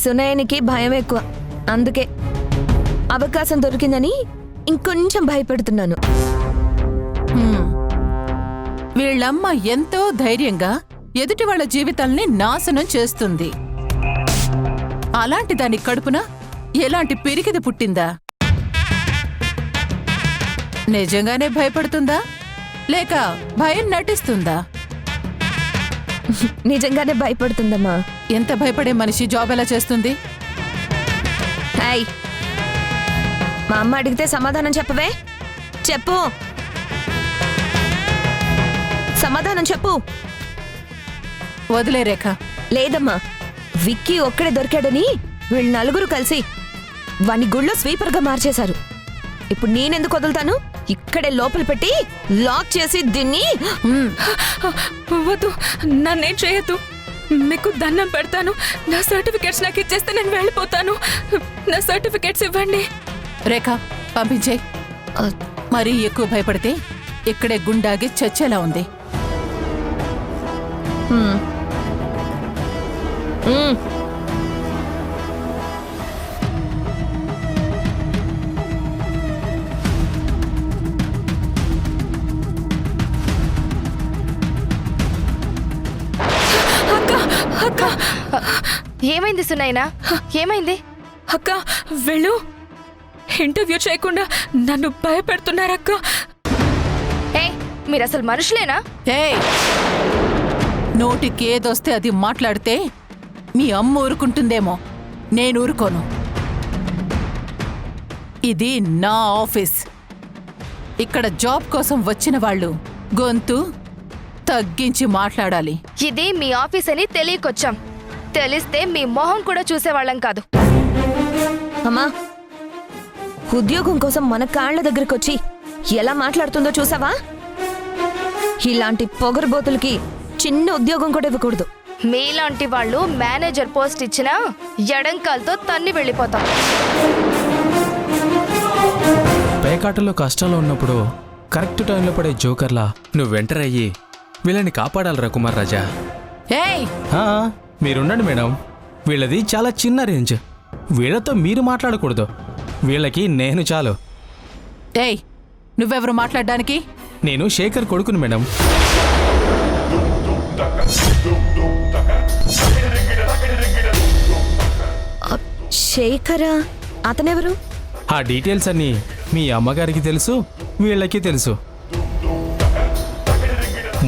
సునయనికి భయం ఎక్కువ, అందుకే అవకాశం దొరికిందని ఇంకొంచెం భయపెడుతున్నాను. వీళ్ళమ్మ ఎంతో ధైర్యంగా ఎదుటి వాళ్ళ జీవితాల్ని నాశనం చేస్తుంది. అలాంటి దాని కడుపున ఎలాంటి పిరికిది పుట్టిందా? నిజంగానే భయపడుతుందా లేక భయం నటిస్తుందా? నిజంగానే భయపడుతుందమ్మా. ఎంత భయపడే మనిషి జాబ్ ఎలా చేస్తుంది? హాయ్, మా అమ్మ అడిగితే సమాధానం చెప్పవే. చెప్పు, సమాధానం చెప్పు. వదిలే రేఖ. లేదమ్మా, విక్కీ ఒక్కడే దొరికాడని వీళ్ళు నలుగురు కలిసి వాణ్ణి గుళ్ళో స్వీపర్గా మార్చేశారు. ఇప్పుడు నేనెందుకు వదులుతాను? ఇక్కడే లోపల పెట్టి లాక్ చేసి దీన్ని. వద్దు, నన్నేం చేయొద్దు. మీకు దండం పెడతాను. నా సర్టిఫికెట్స్ నాకు ఇచ్చేస్తే నేను వెళ్ళిపోతాను. నా సర్టిఫికెట్స్ ఇవ్వండి. రేఖ, పంపించే. మరీ ఎక్కువ భయపడితే ఇక్కడే గుండాగి చచ్చేలా ఉంది. ఏమైంది సునైనా? ఏమైంది? అక్క, వెళ్ళు. ఇంటర్వ్యూ చేయకుండా నన్ను భయపెడుతున్నారక్క. మీరు అసలు మనుషులేనా? నోటికి ఏదొస్తే అది మాట్లాడితే మీ అమ్మ ఊరుకుంటుందేమో, నేను ఊరుకోను. ఇది నా ఆఫీస్. ఇక్కడ జాబ్ కోసం వచ్చిన వాళ్ళు గొంతు తగ్గించి మాట్లాడాలి. ఇది మీ ఆఫీస్ అని తెలియకొచ్చాం. తెలిస్తే మీ మొహం కూడా చూసేవాళ్ళం కాదు. అమ్మా, ఉద్యోగం కోసం మన కాళ్ల దగ్గరకు వచ్చి ఎలా మాట్లాడుతుందో చూసావా? ఇలాంటి పొగరుబోతులకి చిన్న ఉద్యోగం కూడా ఇవ్వకూడదు. మీలాంటి వాళ్ళు మేనేజర్ పోస్ట్ ఇచ్చినా ఎడంకాలతో తన్ని వెళ్ళిపోతాం. పేకాటలో కష్టంలో ఉన్నప్పుడు కరెక్ట్ టైంలో పడే జోకర్లా నువ్వు ఎంటర్ అయ్యి వీళ్ళని కాపాడాలరా కుమార్ రాజా. మీరుండండి మేడం, వీళ్ళది చాలా చిన్న రేంజ్. వీళ్ళతో మీరు మాట్లాడకూడదు, వీళ్ళకి నేను చాలు. నువ్వెవరు మాట్లాడడానికి? నేను శేఖర్ కొడుకుని మేడం. శేఖరా? అతనెవరు? ఆ డీటెయిల్స్ అన్నీ మీ అమ్మగారికి తెలుసు, వీళ్ళకి తెలుసు.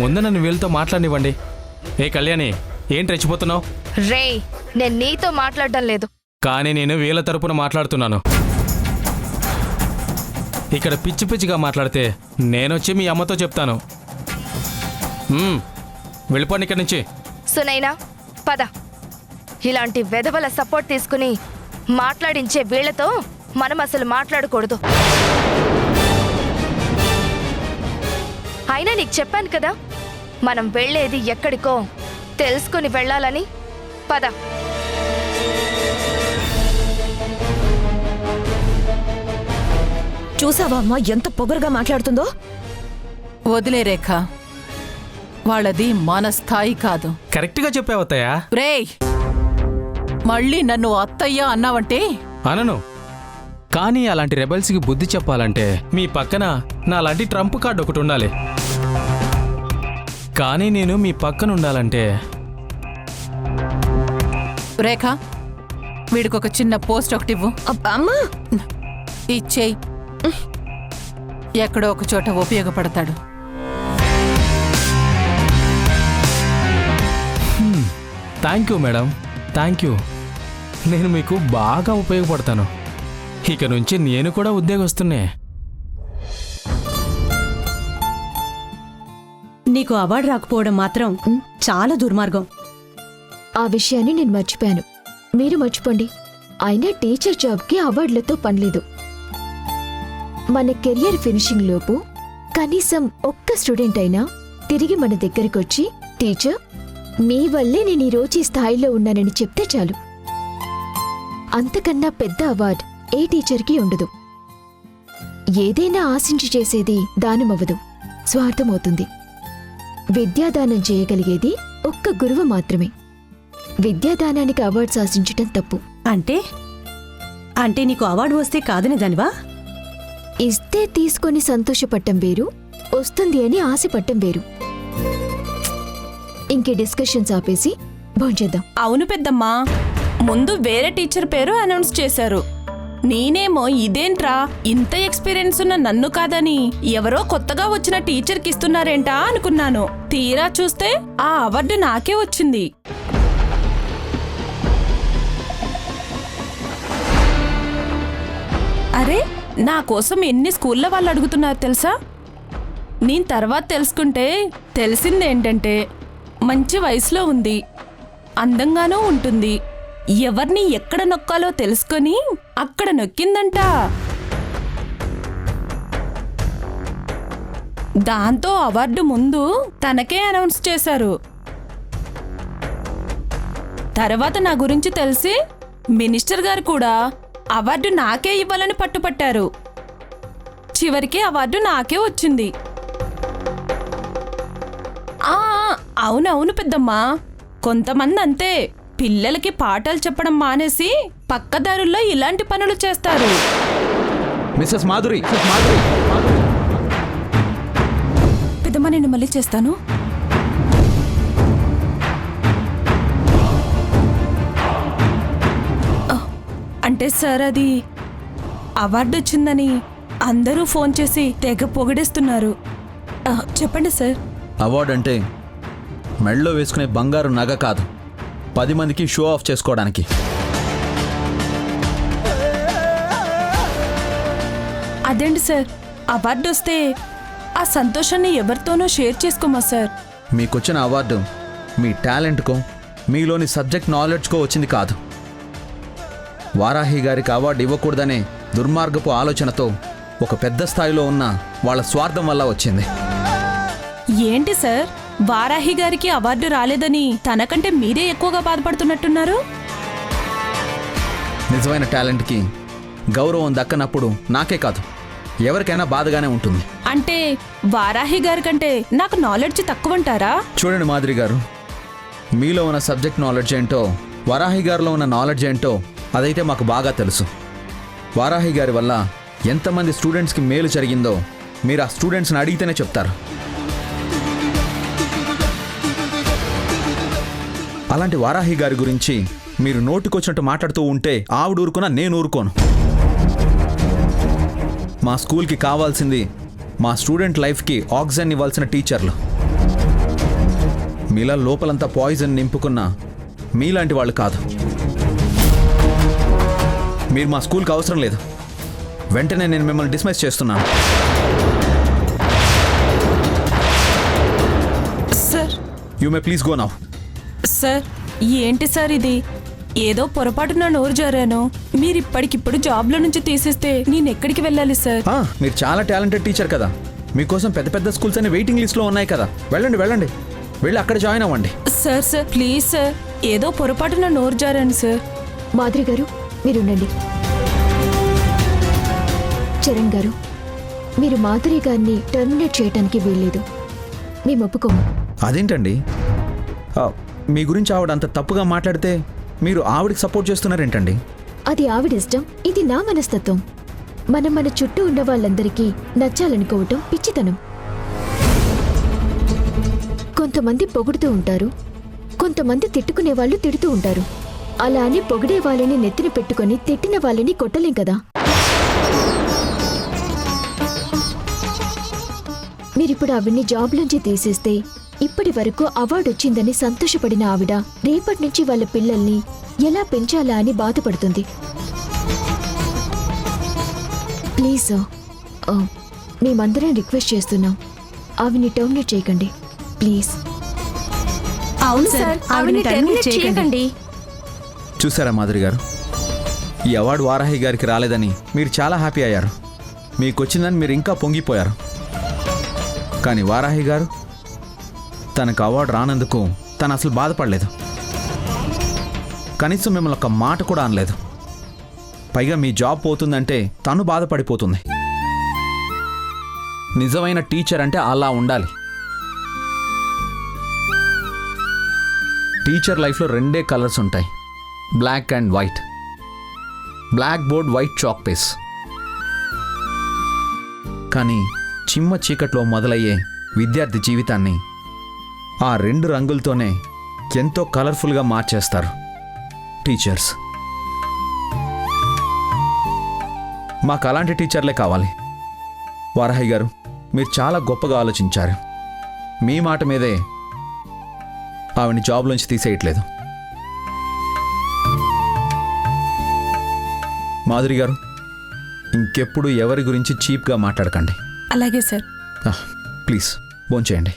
ముందు నన్ను వీళ్ళతో మాట్లాడివ్వండి. ఏ కళ్యాణి, ఏంటి రెచ్చిపోతున్నావు? రే, నేను నీతో మాట్లాడడం లేదు. కానీ నేను వీళ్ళ తరపున మాట్లాడుతున్నాను. ఇక్కడ పిచ్చి పిచ్చిగా మాట్లాడితే నేనొచ్చి మీ అమ్మతో చెప్తాను. వెళ్ళిపోండి ఇక్కడి నుంచి. సునైనా, పద. ఇలాంటి వెధవల సపోర్ట్ తీసుకుని మాట్లాడించే వీళ్లతో మనం అసలు మాట్లాడకూడదు. అయినా నీకు చెప్పాను కదా, మనం వెళ్లేది ఎక్కడికో తెలుసుకుని వెళ్ళాలని. పద. చూసావా అమ్మా ఎంత పొగరుగా మాట్లాడుతుందో? వదిలే రేఖ, వాళ్ళది మన స్థాయి కాదు. కరెక్ట్గా చెప్పావత్తయ్యా. రేయ్, మళ్ళీ నన్ను అత్తయ్య అన్నావంటే? అనను, కానీ అలాంటి రెబల్స్కి బుద్ధి చెప్పాలంటే మీ పక్కన నా లాంటి ట్రంప్ కార్డు ఒకటి ఉండాలి. కానీ నేను మీ పక్కన ఉండాలంటే. రేఖ, వీడికొక చిన్న పోస్ట్ ఒకటి ఇవ్వు. అమ్మా, ఇచ్చేయి. ఎక్కడో ఒక చోట ఉపయోగపడతాడు. Thank you madam, thank you. నేను మీకు బాగా ఉపయోగపడతాను. ఇక నుంచి నేను కూడా ఉద్యోగస్తున్నే. నీకు అవార్డు రాకపోవడం మాత్రం చాలా దుర్మార్గం. ఆ విషయాన్ని నేను మర్చిపోయాను, మీరు మర్చిపోండి. అయినా టీచర్ జాబ్కి అవార్డులతో పనిలేదు. మన కెరియర్ ఫినిషింగ్ లోపు కనీసం ఒక్క స్టూడెంట్ అయినా తిరిగి మన దగ్గరికొచ్చి, టీచర్ మీ వల్లే నేను ఈరోజు ఈ స్థాయిలో ఉన్నానని చెప్తే చాలు. అంతకన్నా పెద్ద అవార్డు ఏ టీచర్కి ఉండదు. ఏదైనా ఆశించి చేసేది దానమవ్వదు, స్వార్థమవుతుంది. విద్యాదానం చేయగలిగేది ఒక్క గురువు మాత్రమే. విద్యాదానానికి అవార్డ్స్ ఆశించటం తప్పు. అంటే అంటే నీకు అవార్డు వస్తే కాదని దానివా? ఇస్తే తీసుకొని సంతోషపడటం వేరు, వస్తుంది అని ఆశపడటం వేరు. ఇంకే డిస్కషన్స్ ఆపేసి భోంచేద్దాం. అవును పెద్దమ్మా, ముందు వేరే టీచర్ పేరు అనౌన్స్ చేశారు. నేనేమో ఇదేంట్రా ఇంత ఎక్స్పీరియన్స్ ఉన్న నన్ను కాదని ఎవరో కొత్తగా వచ్చిన టీచర్కి ఇస్తున్నారేంటా అనుకున్నాను. తీరా చూస్తే ఆ అవార్డు నాకే వచ్చింది. అరే, నా కోసం ఎన్ని స్కూళ్ళ వాళ్ళు అడుగుతున్నారు తెలుసా? నేను తర్వాత తెలుసుకుంటే తెలిసిందేంటంటే మంచి వయసులో ఉంది, అందంగానూ ఉంటుంది, ఎవరిని ఎక్కడ నొక్కాలో తెలుసుకొని అక్కడ నొక్కిందంట. దాంతో అవార్డు ముందు తనకే అనౌన్స్ చేశారు. తర్వాత నా గురించి తెలిసి మినిస్టర్ గారు కూడా అవార్డు నాకే ఇవ్వాలని పట్టుపట్టారు. చివరికి అవార్డు నాకే వచ్చింది. అవునవును పెద్దమ్మా, కొంతమంది అంతే, పిల్లలకి పాఠాలు చెప్పడం మానేసి పక్కదారుల్లో ఇలాంటి పనులు చేస్తారు. మిస్సెస్ మాధురి, పెద్దమ్మా, నేను మళ్ళీ చేస్తాను. అంటే సార్, అది అవార్డు వచ్చిందని అందరూ ఫోన్ చేసి తెగ పొగిడేస్తున్నారు. చెప్పండి సార్. అవార్డు అంటే మెడలో వేసుకునే బంగారు నగ కాదు, 10 మందికి షో ఆఫ్ చేసుకోవడానికి. అదేంటి సార్, అవార్డు వస్తే ఆ సంతోషాన్ని ఎవరితోనూ షేర్ చేసుకోమా సార్? మీకొచ్చిన అవార్డు మీ టాలెంట్కో, మీలోని సబ్జెక్ట్ నాలెడ్జ్కో వచ్చింది కాదు. వారాహి గారికి అవార్డు ఇవ్వకూడదనే దుర్మార్గపు ఆలోచనతో ఒక పెద్ద స్థాయిలో ఉన్న వాళ్ళ స్వార్థం వల్ల వచ్చింది. ఏంటి సార్, వారాహి గారికి అవార్డు రాలేదని తనకంటే మీరే ఎక్కువగా బాధపడుతున్నట్టున్నారు? నిజమైన టాలెంట్కి గౌరవం దక్కనప్పుడు నాకే కాదు, ఎవరికైనా బాధగానే ఉంటుంది. అంటే వారాహి గారి కంటే నాకు నాలెడ్జ్ తక్కువంటారా? చూడండి మాధురి గారు, మీలో ఉన్న సబ్జెక్ట్ నాలెడ్జ్ ఏంటో, వారాహి గారిలో ఉన్న నాలెడ్జ్ ఏంటో అదైతే మాకు బాగా తెలుసు. వారాహి గారి వల్ల ఎంతమంది స్టూడెంట్స్కి మేలు జరిగిందో మీరు ఆ స్టూడెంట్స్ని అడిగితేనే చెప్తారు. అలాంటి వారాహి గారి గురించి మీరు నోటికొచ్చినట్టు మాట్లాడుతూ ఉంటే ఆవిడ ఊరుకున్నా నేను ఊరుకోను. మా స్కూల్కి కావాల్సింది మా స్టూడెంట్ లైఫ్కి ఆక్సిజన్ ఇవ్వాల్సిన టీచర్లు. మీలా లోపలంతా పాయిజన్ నింపుకున్న మీలాంటి వాళ్ళు కాదు. మీరు మా స్కూల్కి అవసరం లేదు. వెంటనే నేను మిమ్మల్ని డిస్మిస్ చేస్తున్నాను. Sir, you may please go now. Sir, ఏంటి సార్ ఇది? ఏదో పొరపాటున నోరు జారాను. మీరు ఇప్పటికిప్పుడు జాబ్లో నుంచి తీసేస్తే నేను ఎక్కడికి వెళ్ళాలి సార్? మీరు చాలా టాలెంటెడ్ టీచర్ కదా, మీకోసం పెద్ద పెద్ద స్కూల్స్ అనే వెయిటింగ్ లిస్ట్లో ఉన్నాయి కదా. వెళ్ళండి వెళ్ళండి, వెళ్ళి అక్కడ జాయిన్ అవ్వండి. సార్ సార్ ప్లీజ్ సార్, ఏదో పొరపాటున నోరు జారాను సార్. మాధురి గారు, మీరుండండి. చరణ్ గారు, మీరు మాధురి గారిని టర్మినేట్ చేయడానికి వీల్లేదు. మేము ఒప్పుకోము. అదేంటండి, మీ గురించి ఆవిడ అంత తప్పుగా మాట్లాడితే మీరు ఆవిడకి సపోర్ట్ చేస్తున్నారేంటండి? అది ఆవిడ ఇష్టం, ఇది నా మనస్తత్వం. మనం మన చుట్టూ ఉన్న వాళ్ళందరికీ నచ్చాలనుకోవటం పిచ్చితనం. కొంతమంది పొగుడుతూ ఉంటారు, కొంతమంది తిట్టుకునే వాళ్ళు తిడుతూ ఉంటారు. అలా అని పొగిడే వాళ్ళని నెత్తిన పెట్టుకొని తిట్టిన వాళ్ళని కొట్టలేం కదా. మీరిప్పుడు ఆవిడ్ని జాబ్లోంచి తీసేస్తే ఇప్పటి వరకు అవార్డు వచ్చిందని సంతోషపడిన ఆవిడ రేపటి నుంచి వాళ్ళ పిల్లల్ని ఎలా పెంచాలా అని బాధపడుతుంది. ప్లీజ్ మేమందరం రిక్వెస్ట్ చేస్తున్నాం, ఆవిడ్ని టర్మినేట్ చేయకండి ప్లీజ్. అవును సార్, ఆవిడని టర్మినేట్ చేయకండి. చూసారా మాధురి గారు, ఈ అవార్డు వారాహి గారికి రాలేదని మీరు చాలా హ్యాపీ అయ్యారు. మీకు వచ్చిందని మీరు ఇంకా పొంగిపోయారు. కానీ వారాహి గారు తనకు అవార్డు రానందుకు తను అసలు బాధపడలేదు. కనీసం మిమ్మల్ని ఒక మాట కూడా అనలేదు. పైగా మీ జాబ్ పోతుందంటే తను బాధపడిపోతుంది. నిజమైన టీచర్ అంటే అలా ఉండాలి. టీచర్ లైఫ్లో రెండే కలర్స్ ఉంటాయి, black and white. Black board, white chalk piece. కానీ చిమ్మ చీకట్లో మొదలయ్యే విద్యార్థి జీవితాన్ని ఆ రెండు రంగులతోనే ఎంతో కలర్ఫుల్గా మార్చేస్తారు టీచర్స్. మాకు అలాంటి టీచర్లే కావాలి. వారాహి గారు, మీరు చాలా గొప్పగా ఆలోచించారు. మీ మాట మీదే ఆవిడని జాబ్లోంచి తీసేయట్లేదు. మాధురి గారు, ఇంకెప్పుడు ఎవరి గురించి చీప్గా మాట్లాడకండి. అలాగే సార్. ప్లీజ్ భోంచేయండి.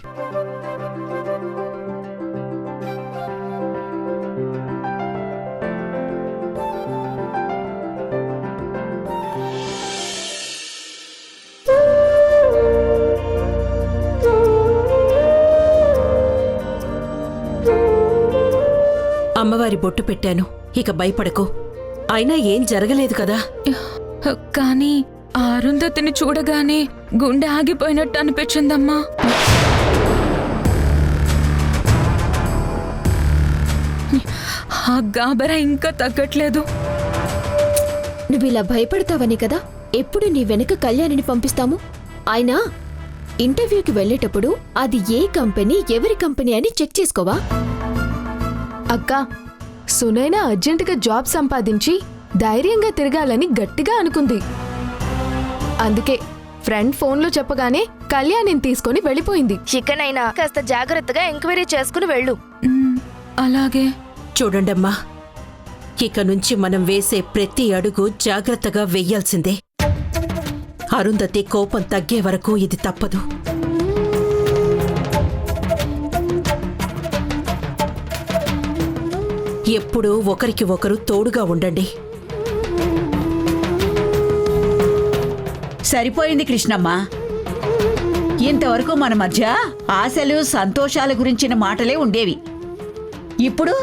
అమ్మవారి బొట్టు పెట్టాను, ఇక భయపడకు. అయినా ఏం జరగలేదు కదా. కానీ ఆ అరుంధతిని చూడగానే గుండె ఆగిపోయినట్టు అనిపించిందమ్మా. ఆ గాబరా ఇంకా తగ్గట్లేదు. నువ్విలా భయపడతావని కదా ఎప్పుడు నీ వెనక కళ్యాణిని పంపిస్తాము. అయినా ఇంటర్వ్యూకి వెళ్ళేటప్పుడు అది ఏ కంపెనీ, ఎవరి కంపెనీ అని చెక్ చేసుకోవా? అక్క, సునైనా అర్జెంటుగా జాబ్ సంపాదించి ధైర్యంగా తిరగాలని గట్టిగా అనుకుంది. అందుకే ఫ్రెండ్ ఫోన్లో చెప్పగానే కళ్యాణిని తీసుకొని వెళ్ళిపోయింది. చికెన్ కాస్త జాగ్రత్తగా ఎంక్వైరీ చేసుకుని వెళ్ళు. అలాగే. చూడండమ్మా, ఇక నుంచి మనం వేసే ప్రతి అడుగు జాగ్రత్తగా వెయ్యాల్సిందే. అరుంధతి కోపం తగ్గే వరకు ఇది తప్పదు. ఎప్పుడూ ఒకరికి ఒకరు తోడుగా ఉండండి. సరిపోయింది కృష్ణమ్మ. ఇంతవరకు మన మధ్య ఆశలు, సంతోషాల గురించిన మాటలే ఉండేవి. ఇప్పుడు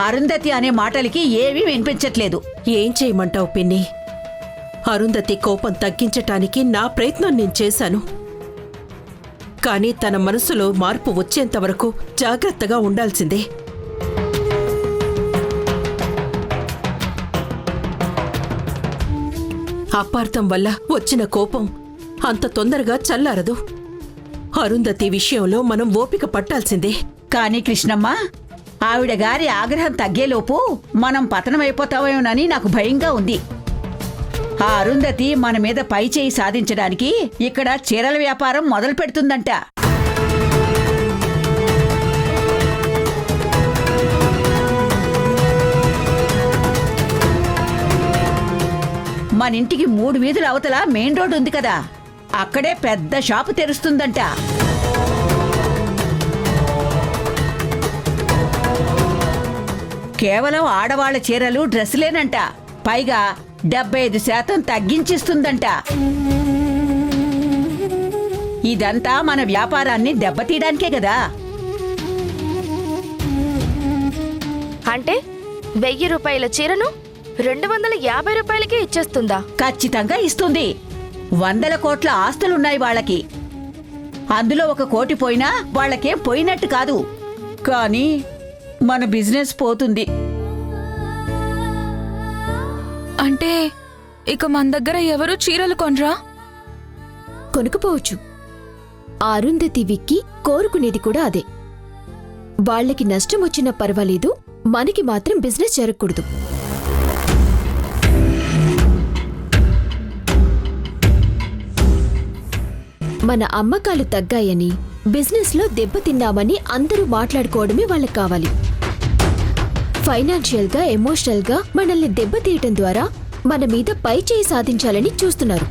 అరుంధతి అనే మాటలకి ఏమీ వినిపించట్లేదు. ఏం చేయమంటావు పిన్ని? అరుంధతి కోపం తగ్గించటానికి నా ప్రయత్నం నేను చేశాను. కానీ తన మనసులో మార్పు వచ్చేంతవరకు జాగ్రత్తగా ఉండాల్సిందే. అపార్థం వల్ల వచ్చిన కోపం అంత తొందరగా చల్లారదు. అరుంధతి విషయంలో మనం ఓపిక పట్టాల్సిందే. కానీ కృష్ణమ్మ, ఆవిడ గారి ఆగ్రహం తగ్గేలోపు మనం పతనమైపోతామేమోనని నాకు భయంగా ఉంది. ఆ అరుంధతి మన మీద పై చేయి సాధించడానికి ఇక్కడ చీరల వ్యాపారం మొదలు పెడుతుందంట. మన ఇంటికి 3 వీధుల అవతల మెయిన్ రోడ్ ఉంది కదా, అక్కడే పెద్ద షాపు తెరుస్తుందంట. కేవలం ఆడవాళ్ల చీరలు, డ్రెస్సులేనంట. పైగా 75% తగ్గించిస్తుందంట. ఇదంతా మన వ్యాపారాన్ని దెబ్బతీయడానికే కదా. అంటే 1000 రూపాయల చీరను 250 రూపాయలకే ఇచ్చేస్తుందా? ఖచ్చితంగా ఇస్తుంది. 100 కోట్ల ఆస్తులున్నాయి వాళ్ళకి. అందులో 1 కోటి పోయినా వాళ్ళకేం పోయినట్టు కాదు. కానీ మన బిజినెస్ పోతుంది. అంటే ఇక మన దగ్గర ఎవరు చీరలు కొనరా? కొనుక్కుపోవచ్చు. ఆ అరుంధతి విక్కి కోరుకునేది కూడా అదే. వాళ్ళకి నష్టం వచ్చినా పర్వాలేదు, మనకి మాత్రం బిజినెస్ జరగకూడదు. మన అమ్మకాలు తగ్గాయని, బిజినెస్లో దెబ్బతిన్నామని అందరూ మాట్లాడుకోవడమే వాళ్ళకి కావాలి. ఫైనాన్షియల్గా, ఎమోషనల్గా మనల్ని దెబ్బతీయటం ద్వారా మన మీద పై చేయి సాధించాలని చూస్తున్నారు.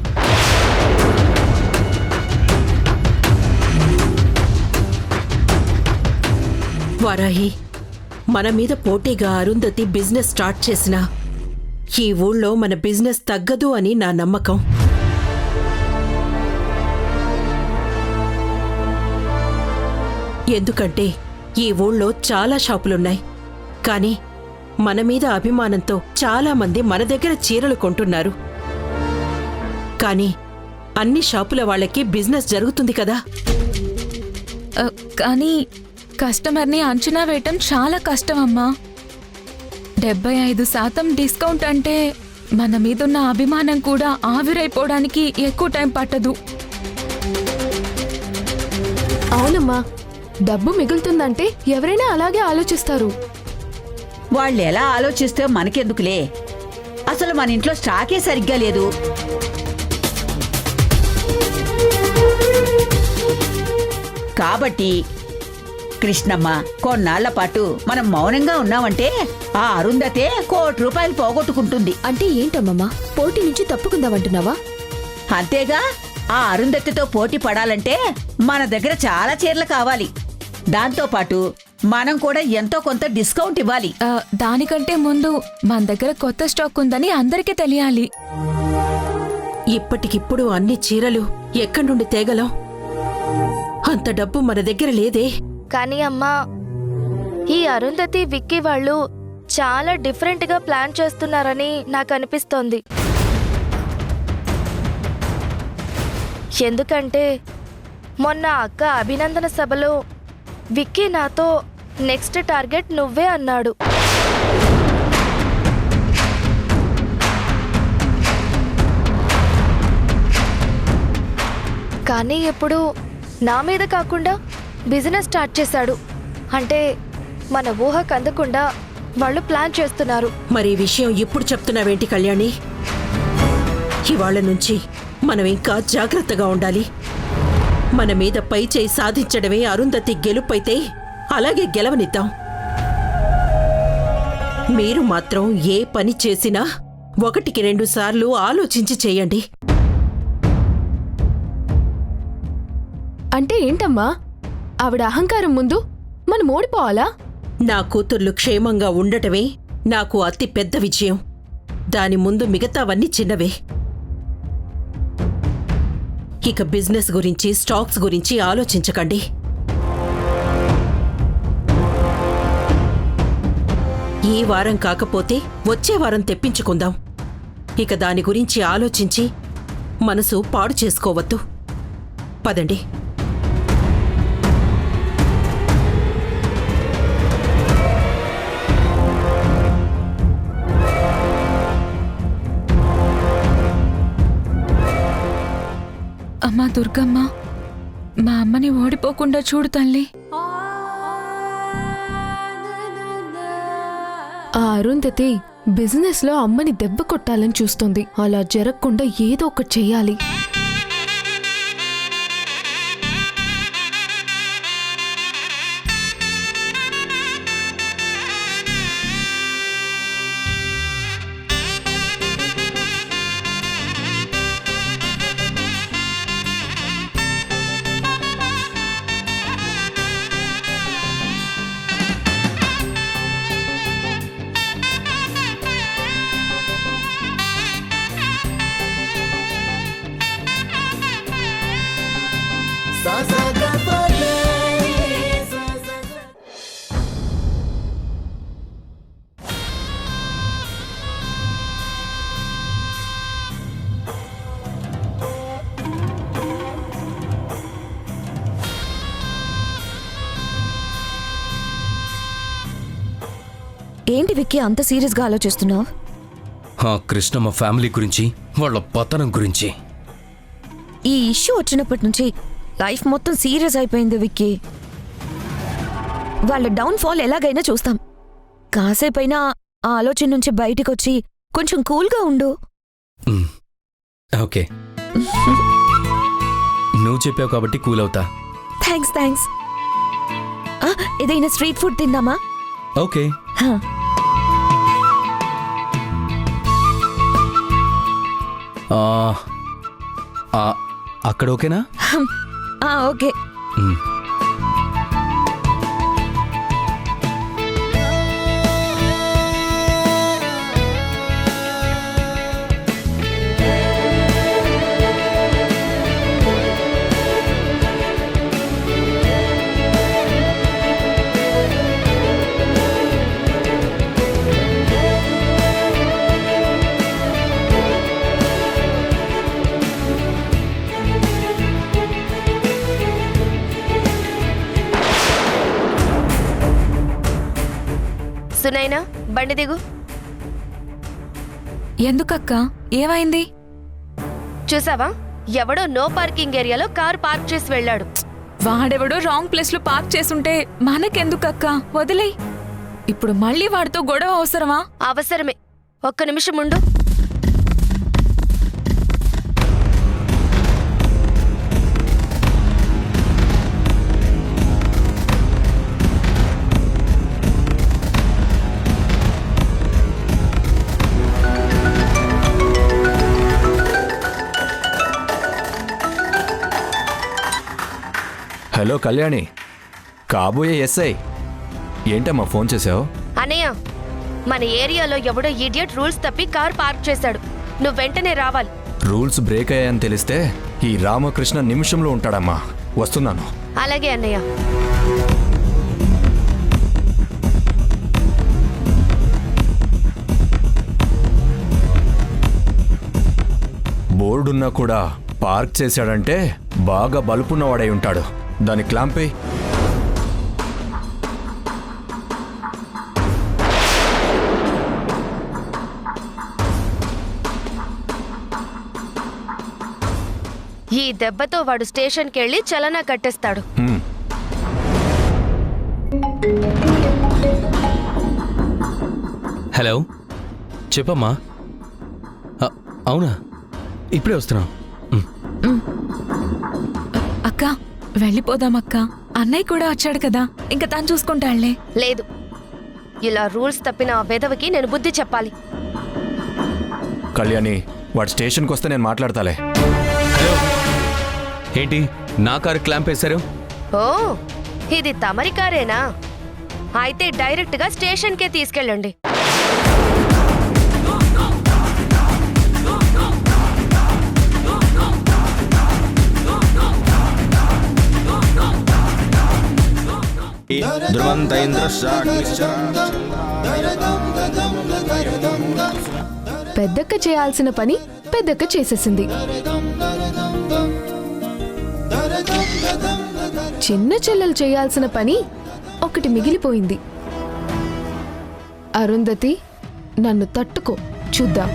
వారాహి, మన మీద పోటీగా అరుంధతి బిజినెస్ స్టార్ట్ చేసినా ఈ ఊళ్ళో మన బిజినెస్ తగ్గదు అని నా నమ్మకం. ఎందుకంటే ఈ ఊళ్ళో చాలా షాపులున్నాయి. కానీ మన మీద అభిమానంతో చాలా మంది మన దగ్గర చీరలు కొంటున్నారు. కానీ అన్ని షాపుల వాళ్ళకి బిజినెస్ జరుగుతుంది కదా. కానీ కస్టమర్ని అంచనా వేయటం చాలా కష్టం అమ్మా. 75% డిస్కౌంట్ అంటే మన మీదున్న అభిమానం కూడా ఆవిరైపోవడానికి ఎక్కువ టైం పట్టదు. అవునమ్మా, డబ్బు మిగులుతుందంటే ఎవరైనా అలాగే ఆలోచిస్తారు. వాళ్ళు ఎలా ఆలోచిస్తే మనకెందుకులే, అసలు మన ఇంట్లో స్టాకే సరిగ్గా లేదు. కాబట్టి కృష్ణమ్మ, కొన్నాళ్ల పాటు మనం మౌనంగా ఉన్నామంటే ఆ అరుంధతే ₹1,00,00,000 పోగొట్టుకుంటుంది. అంటే ఏంటమ్మమ్మా, పోటీ నుంచి తప్పుకుందామంటున్నావా? అంతేగా, ఆ అరుంధతితో పోటీ పడాలంటే మన దగ్గర చాలా చీరలు కావాలి. దాంతోపాటు మనం కూడా ఎంతో కొంత డిస్కౌంట్ ఇవ్వాలి. దానికంటే ముందు మన దగ్గర కొత్త స్టాక్ ఉందని అందరికీ తెలియాలి. ఇప్పటికిప్పుడు అన్ని చీరలు ఎక్కడి నుండి తేగలం? అంత డబ్బు మన దగ్గర లేదే. కానీ అమ్మా, ఈ అరుంధతి విక్కీ వాళ్ళు చాలా డిఫరెంట్గా ప్లాన్ చేస్తున్నారని నాకు అనిపిస్తోంది. ఎందుకంటే మొన్న అక్క అభినందన సభలో విక్కీ నాతో నెక్స్ట్ టార్గెట్ నువ్వే అన్నాడు. కానీ ఇప్పుడు నా మీద కాకుండా బిజినెస్ స్టార్ట్ చేశాడు. అంటే మన ఊహకు అందకుండా వాళ్ళు ప్లాన్ చేస్తున్నారు. మరి ఈ విషయం ఇప్పుడు చెప్తున్నావేంటి కళ్యాణి? ఇవాళ నుంచి మనం ఇంకా జాగ్రత్తగా ఉండాలి. మన మీద పై చేయి సాధించడమే అరుంధతి గెలుపైతే అలాగే గెలవనిద్దాం. మీరు మాత్రం ఏ పని చేసినా 1-2 సార్లు ఆలోచించి చేయండి. అంటే ఏంటమ్మా, ఆవిడ అహంకారం ముందు మనం ఓడిపోవాలా? నా కూతుర్లు క్షేమంగా ఉండటమే నాకు అతి పెద్ద విజయం. దాని ముందు మిగతావన్నీ చిన్నవే. ఇక బిజినెస్ గురించి, స్టాక్స్ గురించి ఆలోచించకండి. ఈ వారం కాకపోతే వచ్చే వారం తెప్పించుకుందాం. ఇక దాని గురించి ఆలోచించి మనసు పాడు చేసుకోవద్దు. పదండి. అమ్మా దుర్గమ్మ, మా అమ్మని ఓడిపోకుండా చూడు తల్లి. ఆ అరుంధతి బిజినెస్ లో అమ్మని దెబ్బ కొట్టాలని చూస్తుంది. అలా జరగకుండా ఏదో ఒకటి చెయ్యాలి. ఏంటి విక్కీ అంత సీరియస్గా ఆలోచిస్తున్నావు? కృష్ణమ్మ ఫ్యామిలీ గురించి, వాళ్ళ పతనం గురించి. ఈ ఇష్యూ వచ్చినప్పటి నుంచి లైఫ్ మొత్తం సీరియస్ అయిపోయింది విక్కీ. వాళ్ళ డౌన్ఫాల్ ఎలాగైనా చూస్తాం. కాసేపైనా ఆ ఆలోచన నుంచి బయటికొచ్చి కొంచెం కూల్గా ఉండు. ఓకే, నువ్వు చెప్పావు కాబట్టి కూల్ అవుతా. థ్యాంక్స్. ఏదైనా స్ట్రీట్ ఫుడ్ తిందామా? ఓకే. అక్కడ ఓకేనా? ఓకే. సునైనా బండి దిగు. ఎందుకక్క ఏమైంది? చూసావా, ఎవడో నో పార్కింగ్ ఏరియాలో కారు పార్క్ చేసి వెళ్ళాడు. వాడెవడో రాంగ్ ప్లేస్ లో పార్క్ చేసుంటే మనకెందుకక్క, వదిలే. ఇప్పుడు మళ్ళీ వాడితో గొడవ అవసరమా? అవసరమే. ఒక్క నిమిషం ఉండు. హలో కళ్యాణి, కాబోయే ఎస్ఐ. ఏంటమ్మా ఫోన్ చేసావు? అన్నయ్య, మన ఏరియాలో ఎవడో ఇడియట్ రూల్స్ తప్పి కార్ పార్క్ చేశాడు. నువ్వు వెంటనే రావాలి. రూల్స్ బ్రేక్ అయ్యాయని తెలిస్తే ఈ రామకృష్ణ నిమిషంలో ఉంటాడమ్మా. వస్తున్నాను. అలాగే అన్నయ్య. బోర్డున్నా కూడా పార్క్ చేశాడంటే బాగా బలుపున్నవాడై ఉంటాడు. దాని క్లాంపే. ఈ దెబ్బతో వాడు స్టేషన్కి వెళ్ళి చలనా కట్టేస్తాడు. హలో, చెప్పమ్మా. అవునా, ఇప్పుడే వస్తున్నా. అక్క వెళ్ళిపోదామక్క. అన్నయ్య కూడా వచ్చాడు కదా, ఇంకా తను చూసుకుంటాళ్లే. లేదు, ఇలా రూల్స్ తప్పిన ఆ వెధవకి నేను బుద్ధి చెప్పాలి. కళ్యాణి, వాడు స్టేషన్కి వస్తే నేను మాట్లాడతాలే. ఏంటి నా కారు క్లాంప్ వేశారు? ఓ, ఇది తమరి కారేనా? అయితే డైరెక్ట్ గా స్టేషన్కే తీసుకెళ్ళండి. పెద్దక్క చేయాల్సిన పని పెద్దక్క చేసేసింది. చిన్న చెల్లెలు చేయాల్సిన పని ఒకటి మిగిలిపోయింది. అరుంధతి, నన్ను తట్టుకో, చూద్దాం.